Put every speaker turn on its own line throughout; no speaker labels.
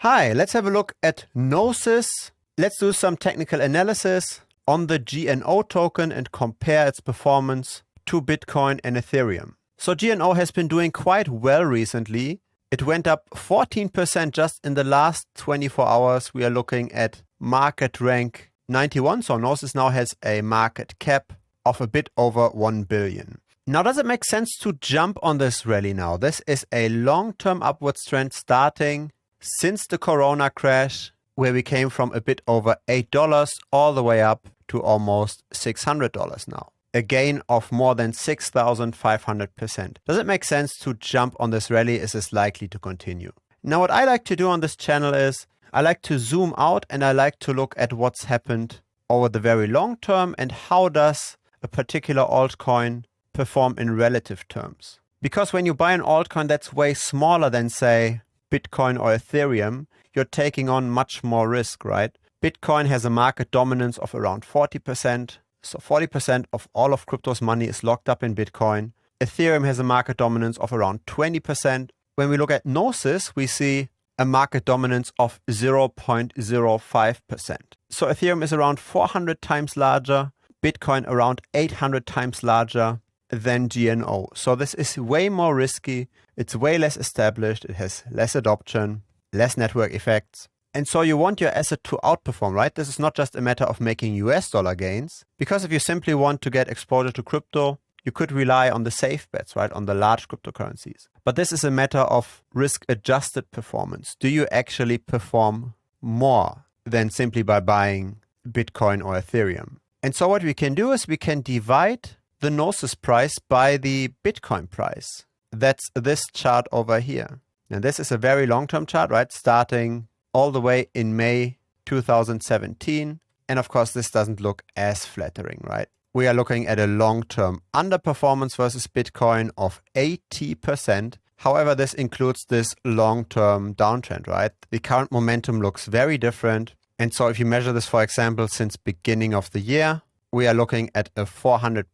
Hi, let's have a look at Gnosis. Let's do some technical analysis on the GNO token and compare its performance to Bitcoin and Ethereum. So GNO has been doing quite well recently. It went up 14% just in the last 24 hours. We are looking at market rank 91. So Gnosis now has a market cap of a bit over 1 billion. Now, does it make sense to jump on this rally now? This is a long-term upwards trend starting since the Corona crash, where we came from a bit over $8 all the way up to almost $600 now. A gain of more than 6,500%. Does it make sense to jump on this rally? Is this likely to continue? Now, what I like to do on this channel is I like to zoom out and I like to look at what's happened over the very long term and how does a particular altcoin perform in relative terms. Because when you buy an altcoin that's way smaller than, say, Bitcoin or Ethereum, you're taking on much more risk, right? Bitcoin has a market dominance of around 40%. So 40% of all of crypto's money is locked up in Bitcoin. Ethereum has a market dominance of around 20%. When we look at Gnosis, we see a market dominance of 0.05%. So Ethereum is around 400 times larger, Bitcoin around 800 times larger than GNO. So this is way more risky. It's way less established. It has less adoption, less network effects. And so you want your asset to outperform, right? This is not just a matter of making US dollar gains. Because if you simply want to get exposure to crypto, you could rely on the safe bets, right? On the large cryptocurrencies. But this is a matter of risk-adjusted performance. Do you actually perform more than simply by buying Bitcoin or Ethereum? And so what we can do is we can divide the Gnosis price by the Bitcoin price. That's this chart over here. And this is a very long-term chart, right? Starting all the way in May 2017. And of course, this doesn't look as flattering, right? We are looking at a long-term underperformance versus Bitcoin of 80%. However, this includes this long-term downtrend, right? The current momentum looks very different. And so if you measure this, for example, since beginning of the year, we are looking at a 400%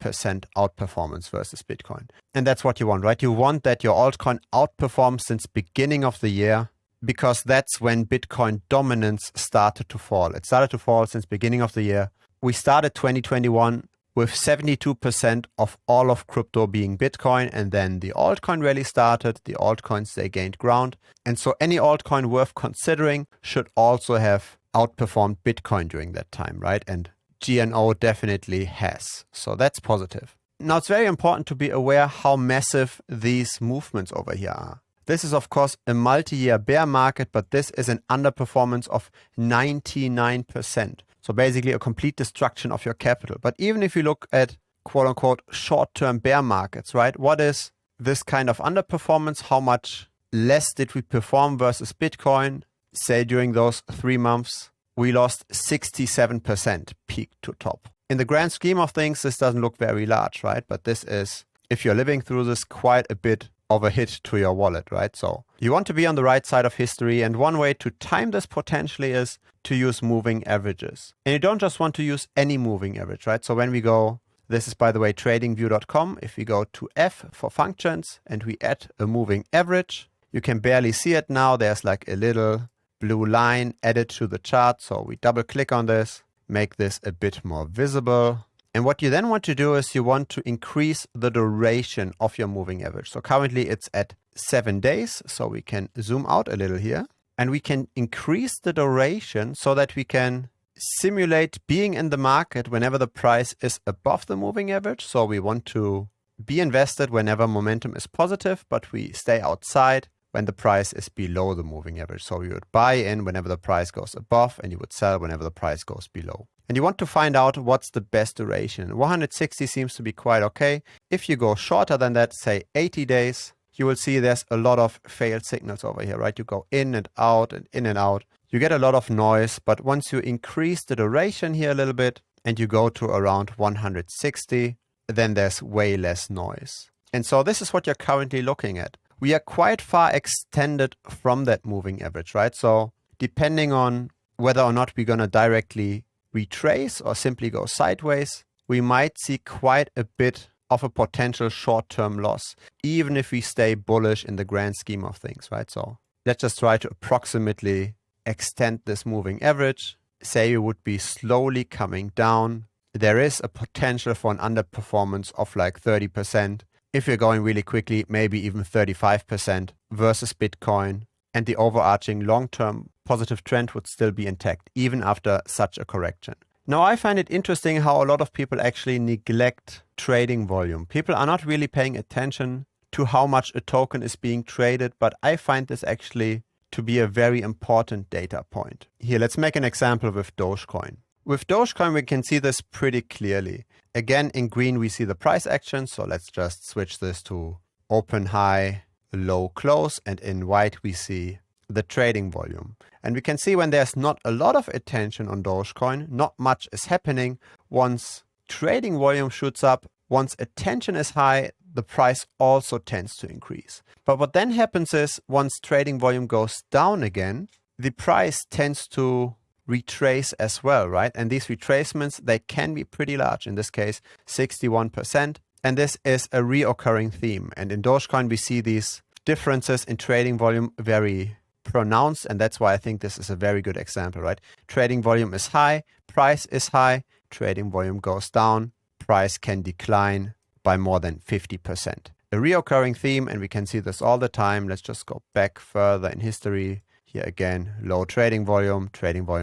outperformance versus Bitcoin. And that's what you want, right? You want that your altcoin outperforms since beginning of the year, because that's when Bitcoin dominance started to fall. It started to fall since beginning of the year. We started 2021 with 72% of all of crypto being Bitcoin, and then the altcoin rally started. The altcoins, they gained ground. And so any altcoin worth considering should also have outperformed Bitcoin during that time, right? And GNO definitely has. So that's positive. Now, it's very important to be aware how massive these movements over here are. This is, of course, a multi-year bear market, but this is an underperformance of 99%. So basically a complete destruction of your capital. But even if you look at quote-unquote short-term bear markets, right? What is this kind of underperformance? How much less did we perform versus Bitcoin? Say during those 3 months, we lost 67% peak to top. In the grand scheme of things, this doesn't look very large, right? But this is, if you're living through this, quite a bit of a hit to your wallet, right? So you want to be on the right side of history. And one way to time this potentially is to use moving averages. And you don't just want to use any moving average, right? So when we go, this is, by the way, tradingview.com. If we go to F for functions and we add a moving average, you can barely see it now. There's like a little blue line added to the chart. So we double click on this, make this a bit more visible. And what you then want to do is you want to increase the duration of your moving average. So currently it's at 7 days. So we can zoom out a little here and we can increase the duration so that we can simulate being in the market whenever the price is above the moving average. So we want to be invested whenever momentum is positive, but we stay outside when the price is below the moving average. So you would buy in whenever the price goes above and you would sell whenever the price goes below. And you want to find out what's the best duration. 160 seems to be quite okay. If you go shorter than that, say 80 days, you will see there's a lot of failed signals over here, right? You go in and out and in and out. You get a lot of noise, but once you increase the duration here a little bit and you go to around 160, then there's way less noise. And so this is what you're currently looking at. We are quite far extended from that moving average, right? So depending on whether or not we're going to directly retrace or simply go sideways, we might see quite a bit of a potential short-term loss, even if we stay bullish in the grand scheme of things, right? So let's just try to approximately extend this moving average. Say you would be slowly coming down. There is a potential for an underperformance of like 30%. If you're going really quickly, maybe even 35% versus Bitcoin. And the overarching long-term positive trend would still be intact, even after such a correction. Now, I find it interesting how a lot of people actually neglect trading volume. People are not really paying attention to how much a token is being traded, but I find this actually to be a very important data point. Here, let's make an example with Dogecoin. With Dogecoin, we can see this pretty clearly. Again, in green, we see the price action. So let's just switch this to open high, low close. And in white, we see the trading volume. And we can see when there's not a lot of attention on Dogecoin, not much is happening. Once trading volume shoots up, once attention is high, the price also tends to increase. But what then happens is once trading volume goes down again, the price tends to retrace as well, right? And these retracements, they can be pretty large. In this case, 61%. And this is a reoccurring theme. And in Dogecoin, we see these differences in trading volume very pronounced. And that's why I think this is a very good example, right? Trading volume is high, price is high, trading volume goes down, price can decline by more than 50%. A reoccurring theme, and we can see this all the time. Let's just go back further in history. Here again, low trading volume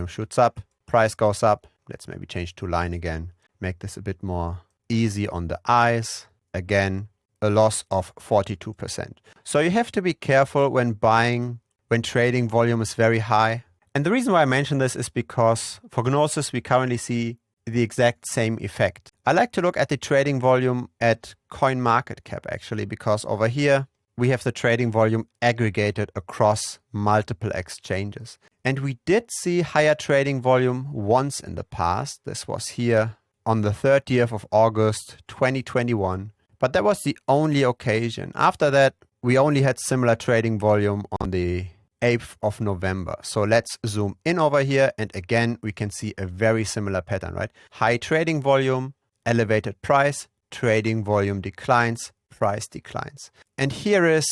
shoots up, price goes up. Let's maybe change to line again, make this a bit more easy on the eyes. Again, a loss of 42%. So you have to be careful when buying, when trading volume is very high. And the reason why I mention this is because for Gnosis, we currently see the exact same effect. I like to look at the trading volume at CoinMarketCap actually, because over here, we have the trading volume aggregated across multiple exchanges. And we did see higher trading volume once in the past. This was here on the 30th of August, 2021. But that was the only occasion. After that, we only had similar trading volume on the 8th of November. So let's zoom in over here. And again, we can see a very similar pattern, right? High trading volume, elevated price, trading volume declines, price declines. And here is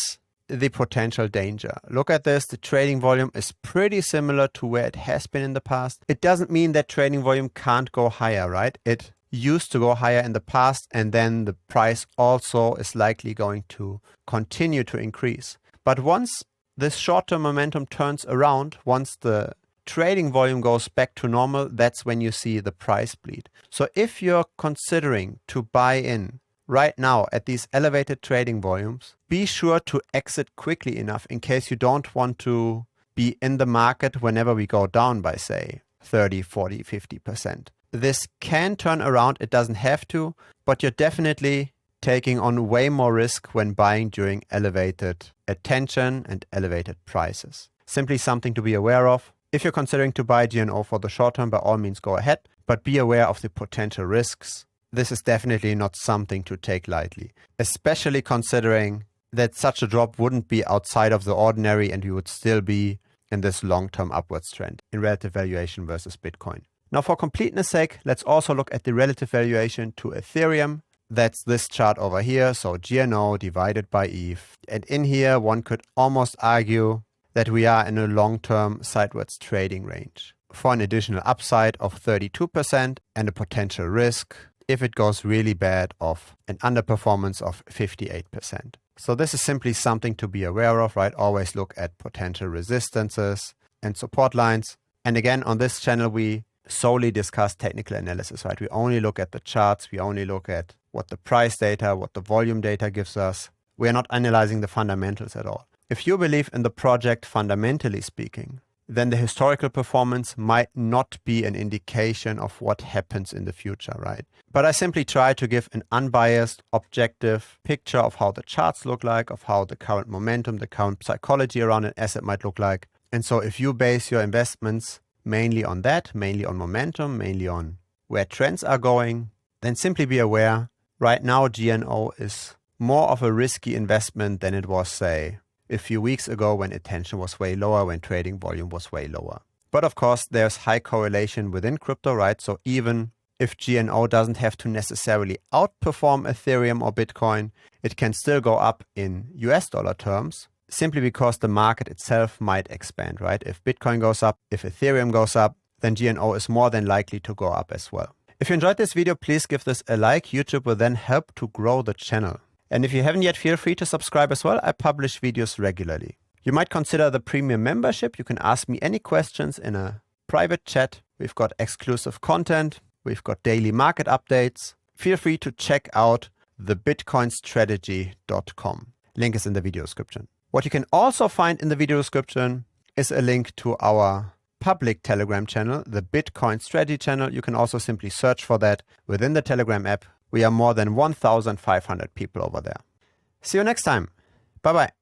the potential danger. Look at this. The trading volume is pretty similar to where it has been in the past. It doesn't mean that trading volume can't go higher, right? It used to go higher in the past, and then the price also is likely going to continue to increase. But once this short-term momentum turns around, once the trading volume goes back to normal, that's when you see the price bleed. So if you're considering to buy in right now at these elevated trading volumes, be sure to exit quickly enough in case you don't want to be in the market whenever we go down by, say, 30, 40, 50%. This can turn around. It doesn't have to, but you're definitely taking on way more risk when buying during elevated attention and elevated prices. Simply something to be aware of. If you're considering to buy GNO for the short term, by all means go ahead, but be aware of the potential risks. This is definitely not something to take lightly, especially considering that such a drop wouldn't be outside of the ordinary and we would still be in this long-term upwards trend in relative valuation versus Bitcoin. Now, for completeness sake, let's also look at the relative valuation to Ethereum. That's this chart over here. So GNO divided by ETH. And in here, one could almost argue that we are in a long-term sideways trading range for an additional upside of 32% and a potential risk, if it goes really bad, of an underperformance of 58%. So this is simply something to be aware of, right? Always look at potential resistances and support lines. And again, on this channel, we solely discuss technical analysis, right? We only look at the charts. We only look at what the price data, what the volume data gives us. We are not analyzing the fundamentals at all. If you believe in the project fundamentally speaking, then the historical performance might not be an indication of what happens in the future, right? But I simply try to give an unbiased, objective picture of how the charts look like, of how the current momentum, the current psychology around an asset might look like. And so if you base your investments mainly on that, mainly on momentum, mainly on where trends are going, then simply be aware, right now GNO is more of a risky investment than it was, say, a few weeks ago when attention was way lower, when trading volume was way lower. But of course, there's high correlation within crypto, right? So even if GNO doesn't have to necessarily outperform Ethereum or Bitcoin, it can still go up in US dollar terms simply because the market itself might expand, right? If Bitcoin goes up, if Ethereum goes up, then GNO is more than likely to go up as well. If you enjoyed this video, please give this a like. YouTube will then help to grow the channel. And if you haven't yet, feel free to subscribe as well. I publish videos regularly. You might consider the premium membership. You can ask me any questions in a private chat. We've got exclusive content. We've got daily market updates. Feel free to check out thebitcoinstrategy.com. Link is in the video description. What you can also find in the video description is a link to our public Telegram channel, the Bitcoin Strategy channel. You can also simply search for that within the Telegram app. We are more than 1,500 people over there. See you next time. Bye-bye.